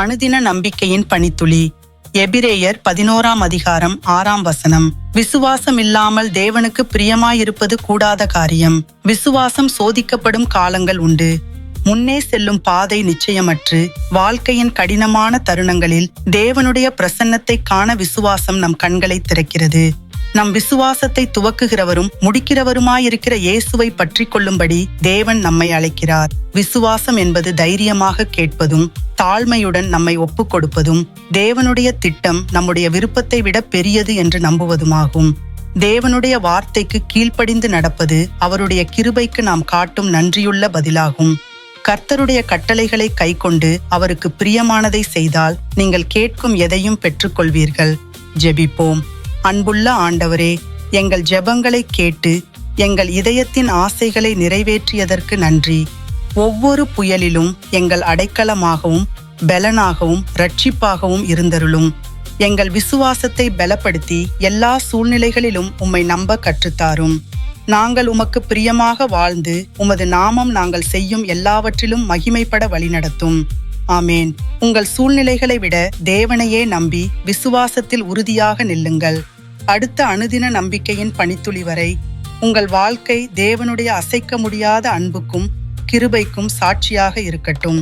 அனுதின நம்பிக்கையின் பனித்துளி. எபிரேயர் 11ஆம் அதிகாரம் 6ஆம் வசனம். விசுவாசம் இல்லாமல் தேவனுக்கு பிரியமாயிருப்பது கூடாத காரியம். விசுவாசம் சோதிக்கப்படும் காலங்கள் உண்டு. முன்னே செல்லும் பாதை நிச்சயமற்று வாழ்க்கையின் கடினமான தருணங்களில் தேவனுடைய பிரசன்னத்தை காண விசுவாசம் நம் கண்களை திறக்கிறது. நம் விசுவாசத்தை துவக்குகிறவரும் முடிக்கிறவருமாயிருக்கிற இயேசுவை பற்றி கொள்ளும்படி தேவன் நம்மை அழைக்கிறார். விசுவாசம் என்பது தைரியமாக கேட்பதும் தாழ்மையுடன் நம்மை ஒப்புக் கொடுப்பதும் தேவனுடைய திட்டம் நம்முடைய விருப்பத்தை விட பெரியது என்று நம்புவதுமாகும். தேவனுடைய வார்த்தைக்கு கீழ்ப்படிந்து நடப்பது அவருடைய கிருபைக்கு நாம் காட்டும் நன்றியுள்ள பதிலாகும். கர்த்தருடைய கட்டளைகளை கைக்கொண்டு அவருக்கு பிரியமானதை செய்தால் நீங்கள் கேட்கும் எதையும் பெற்றுக்கொள்வீர்கள். ஜெபிப்போம். அன்புள்ள ஆண்டவரே, எங்கள் ஜெபங்களை கேட்டு எங்கள் இதயத்தின் ஆசைகளை நிறைவேற்றியதற்கு நன்றி. ஒவ்வொரு புயலிலும் எங்கள் அடைக்கலமாகவும் பலனாகவும் இரட்சிப்பாகவும் இருந்தருளும். எங்கள் விசுவாசத்தை பலப்படுத்தி எல்லா சூழ்நிலைகளிலும் உம்மை நம்ப கற்றுத்தாரும். நாங்கள் உமக்கு பிரியமாக வாழ்ந்து உமது நாமம் நாங்கள் செய்யும் எல்லாவற்றிலும் மகிமைப்பட வழிநடத்தும். ஆமேன். உங்கள் சூழ்நிலைகளை விட தேவனையே நம்பி விசுவாசத்தில் உறுதியாக நில்லுங்கள். அடுத்த அனுதின நம்பிக்கையின் பனித்துளி வரை உங்கள் வாழ்க்கை தேவனுடைய அசைக்க முடியாத அன்புக்கும் கிருபைக்கும் சாட்சியாக இருக்கட்டும்.